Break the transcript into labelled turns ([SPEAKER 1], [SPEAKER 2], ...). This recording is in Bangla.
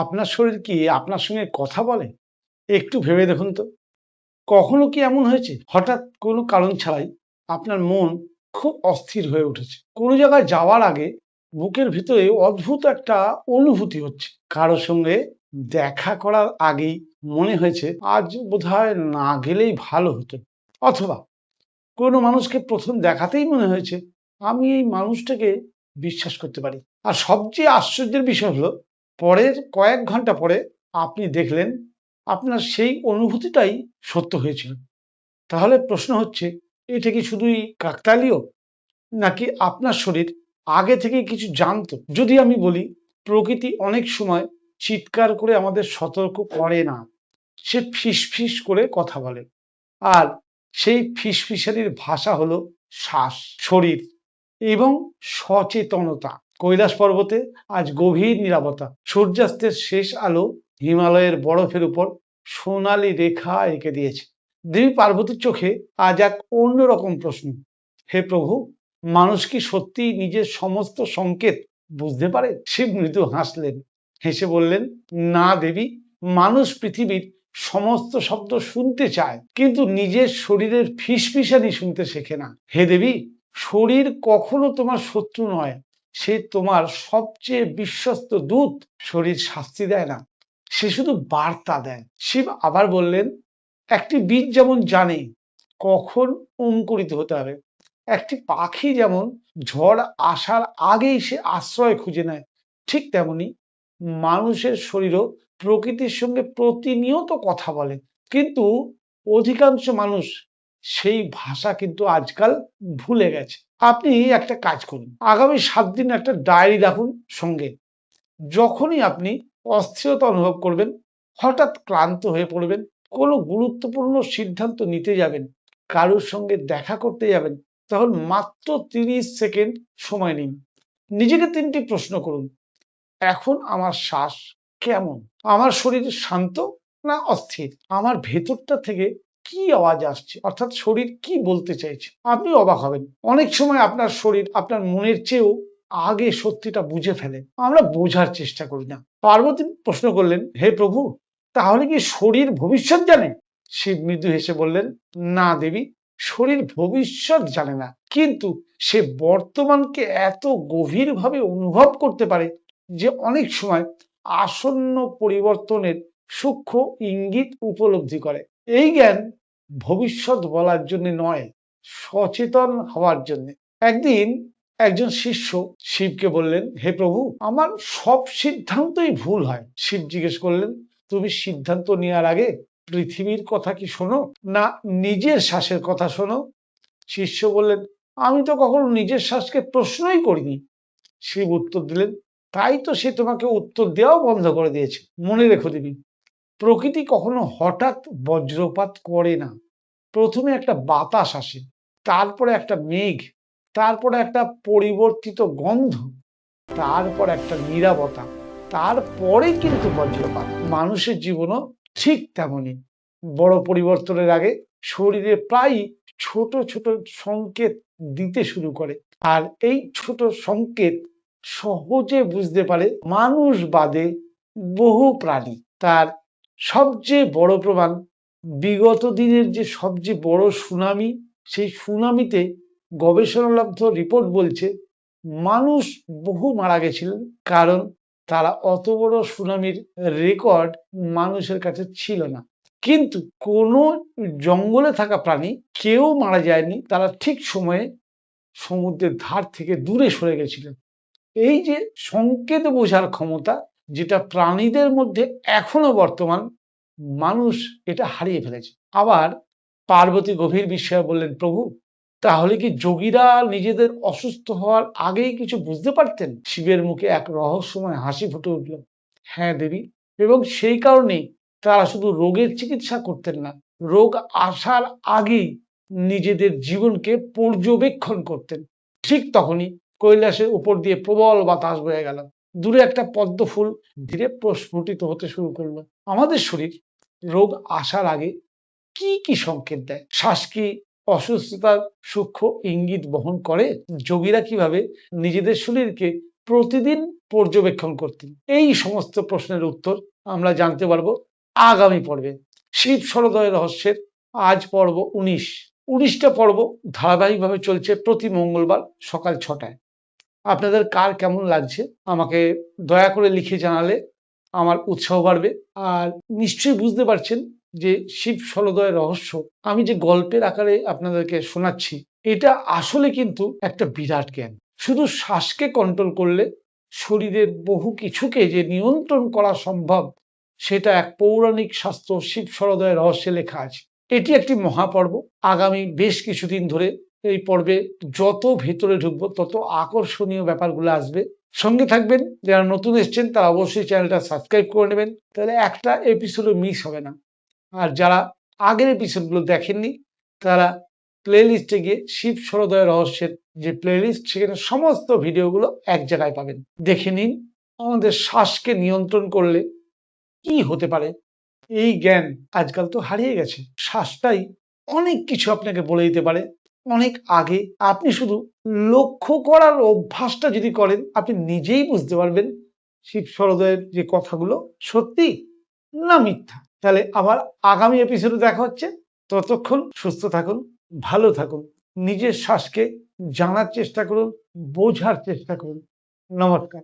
[SPEAKER 1] আপনার শরীর কি আপনার সঙ্গে কথা বলে? একটু ভেবে দেখুন তো। কখনো কি এমন হয়েছে হঠাৎ কোনো কারণ ছাড়াই আপনার মন খুব অস্থির হয়ে উঠেছে? কোনো জায়গায় যাওয়ার আগে বুকের ভিতরে অদ্ভুত একটা অনুভূতি হচ্ছে। কারো সঙ্গে দেখা করার আগেই মনে হয়েছে আজ বোধহয় না গেলেই ভালো হতো। অথবা কোনো মানুষকে প্রথম দেখাতেই মনে হয়েছে আমি এই মানুষটাকে বিশ্বাস করতে পারি। আর সবচেয়ে আশ্চর্যের বিষয় হলো পরের কয়েক ঘন্টা পরে আপনি দেখলেন আপনার সেই অনুভূতিটাই সত্য হয়েছিল। তাহলে প্রশ্ন হচ্ছে, এটা কি শুধুই কাকতালীয়, নাকি আপনার শরীর আগে থেকে কিছু জানতো? যদি আমি বলি, প্রকৃতি অনেক সময় চিৎকার করে আমাদের সতর্ক করে না, সে ফিসফিস করে কথা বলে। আর সেই ফিসফিসানির ভাষা হলো শ্বাস, শরীর এবং সচেতনতা। কৈলাস পর্বতে আজ গভীর নীরবতা, সূর্যাস্তের শেষ আলো হিমালয়ের বরফের উপর সোনালি রেখা এঁকে দিয়েছে। দেবী পার্বতীর চোখে আজ এক অন্যরকম প্রশ্ন, হে প্রভু, মানুষ কি সত্যি নিজের সমস্ত সংকেত বুঝতে পারে? শিব মৃদু হাসলেন, হেসে বললেন, না দেবী, মানুষ পৃথিবীর সমস্ত শব্দ শুনতে চায়, কিন্তু নিজের শরীরের ফিসফিসানি শুনতে শেখে না। হে দেবী, শরীর কখনো তোমার শত্রু নয়, সে তোমার সবচেয়ে বিশ্বস্ত দূত। শরীর শাস্তি দেয় না, সে শুধু বার্তা দেয়। শিব আবার বললেন, একটি বীজ যেমন জানে কখন অঙ্কুরিত হতে হবে, একটি পাখি যেমন ঝড় আসার আগেই সে আশ্রয় খুঁজে নেয়, ঠিক তেমনি মানুষের শরীরও প্রকৃতির সঙ্গে প্রতিনিয়ত কথা বলে। কিন্তু অধিকাংশ মানুষ সেই ভাষা কিন্তু আজকাল ভুলে গেছে। আপনি একটা কাজ করুন, আগামী 7 দিন একটা ডায়েরি রাখুন সঙ্গে। যখনই আপনি অস্থিরতা অনুভব করবেন, হঠাৎ ক্লান্ত হয়ে পড়বেন, কোনো গুরুত্বপূর্ণ সিদ্ধান্ত নিতে যাবেন, কারোর সঙ্গে দেখা করতে যাবেন, তখন মাত্র 30 সেকেন্ড সময় নিন। নিজেকে 3টি প্রশ্ন করুন, এখন আমার শ্বাস কেমন? আমার শরীর শান্ত না অস্থির? আমার ভেতরটা থেকে কি আওয়াজ আসছে, অর্থাৎ শরীর কি বলতে চাইছে? আপনি অবাক হবেন, অনেক সময় আপনার শরীর আপনার মনের চেয়েও আগে সত্যিটা বুঝে ফেলে। আমরা বোঝার চেষ্টা করি না। পার্বতী প্রশ্ন করলেন, হে প্রভু, তাহলে কি শরীর ভবিষ্যৎ জানে? শিব মৃদু হেসে বললেন, না দেবী, শরীর ভবিষ্যৎ জানে না, কিন্তু সে বর্তমানকে এত গভীরভাবে অনুভব করতে পারে যে অনেক সময় আসন্ন পরিবর্তনের সূক্ষ্ম ইঙ্গিত উপলব্ধি করে। এই জ্ঞান ভবিষ্যৎ বলার জন্য নয়, সচেতন হওয়ার জন্য। একদিন একজন শিষ্য শিবকে বললেন, হে প্রভু, আমার সব সিদ্ধান্তই ভুল হয়। শিব জিজ্ঞেস করলেন, তুমি সিদ্ধান্ত নেওয়ার আগে পৃথিবীর কথা কি শোনো, না নিজের শ্বাসের কথা শোনো? শিষ্য বললেন, আমি তো কখনো নিজের শ্বাসকে প্রশ্নই করিনি। শিব উত্তর দিলেন, তাই তো সে তোমাকে উত্তর দেওয়াও বন্ধ করে দিয়েছে। মনে রেখো দেবী, প্রকৃতি কখনো হঠাৎ বজ্রপাত করে না। প্রথমে একটা বাতাস আসে, তারপরে একটা মেঘ, তারপরে একটা পরিবর্তিত গন্ধ, তারপর একটা নীরবতা, তারপরে কিন্তু বজ্রপাত। মানুষের জীবনও ঠিক তেমনই। বড় পরিবর্তনের আগে শরীরে প্রায় ছোট ছোট সংকেত দিতে শুরু করে। আর এই ছোট সংকেত সহজে বুঝতে পারে মানুষ বাদে বহু প্রাণী। তার সবচেয়ে বড় প্রমাণ, বিগত দিনের যে সবচেয়ে বড় সুনামি, সেই সুনামিতে গবেষণালব্ধ রিপোর্ট বলছে মানুষ বহু মারা গেছিলেন, কারণ তারা অত বড় সুনামির রেকর্ড মানুষের কাছে ছিল না। কিন্তু কোনো জঙ্গলে থাকা প্রাণী কেউ মারা যায়নি, তারা ঠিক সময়ে সমুদ্রের ধার থেকে দূরে সরে গেছিলেন। এই যে সংকেত বোঝার ক্ষমতা, যেটা প্রাণীদের মধ্যে এখনো বর্তমান, মানুষ এটা হারিয়ে ফেলেছে। আবার পার্বতী গভীর বিস্ময়ে বললেন, প্রভু, তাহলে কি যোগীরা নিজেদের অসুস্থ হওয়ার আগেই কিছু বুঝতে পারতেন? শিবের মুখে এক রহস্যময় হাসি ফুটে উঠল, হ্যাঁ দেবী, এবং সেই কারণেই তারা শুধু রোগের চিকিৎসা করতেন না, রোগ আসার আগেই নিজেদের জীবনকে পর্যবেক্ষণ করতেন। ঠিক তখনই কৈলাসের উপর দিয়ে প্রবল বাতাস বয়ে গেল। দূরে একটা পদ্ম ফুল ধীরে প্রস্ফুটিত হতে শুরু করলো। আমাদের শরীর রোগ আসার আগে কি কি সংকেত দেয়? শ্বাস কি অসুস্থতার সূক্ষ্ম ইঙ্গিত বহন করে? যোগীরা কিভাবে নিজেদের শরীরকে প্রতিদিন পর্যবেক্ষণ করতেন? এই সমস্ত প্রশ্নের উত্তর আমরা জানতে পারবো আগামী পর্বে। শিব সরোদয় রহস্যের আজ পর্ব 19টা পর্ব ধারাবাহিকভাবে চলছে প্রতি মঙ্গলবার সকাল 6টায়। আপনাদের কার কেমন লাগছে আমাকে দয়া করে লিখে জানালে আমার উৎসাহ বাড়বে। আর নিশ্চয়ই বুঝতে পারছেন যে শিব সরোদয় রহস্য আমি যে গল্পের আকারে আপনাদেরকে শোনাচ্ছি, এটা আসলে কিন্তু একটা বিরাট জ্ঞান। শুধু শ্বাসকে কন্ট্রোল করলে শরীরের বহু কিছুকে যে নিয়ন্ত্রণ করা সম্ভব, সেটা এক পৌরাণিক শাস্ত্র শিব সরোদয় রহস্যে লেখা আছে। এটি একটি মহাপর্ব। আগামী বেশ কিছুদিন ধরে এই পর্বে যত ভেতরে ঢুকবো তত আকর্ষণীয় ব্যাপারগুলো আসবে। সঙ্গে থাকবেন। যারা নতুন এসছেন তারা অবশ্যই চ্যানেলটা সাবস্ক্রাইব করে নেবেন, তাহলে একটা এপিসোডও মিস হবে না। আর যারা আগের এপিসোডগুলো দেখেননি তারা প্লে লিস্টে গিয়ে শিব সরোদয় রহস্যের যে প্লে লিস্ট, সেখানে সমস্ত ভিডিওগুলো এক জায়গায় পাবেন, দেখে নিন। আমাদের শ্বাসকে নিয়ন্ত্রণ করলে কি হতে পারে এই জ্ঞান আজকাল তো হারিয়ে গেছে। শ্বাসটাই অনেক কিছু আপনাকে বলে দিতে পারে অনেক আগে। আপনি শুধু লক্ষ্য করার অভ্যাসটা যদি করেন, আপনি নিজেই বুঝতে পারবেন শিব সরোদয়ের যে কথাগুলো সত্যি না মিথ্যা। তাহলে আবার আগামী এপিসোডে দেখা হচ্ছে। ততক্ষণ সুস্থ থাকুন, ভালো থাকুন, নিজের শ্বাসকে জানার চেষ্টা করুন, বোঝার চেষ্টা করুন। নমস্কার।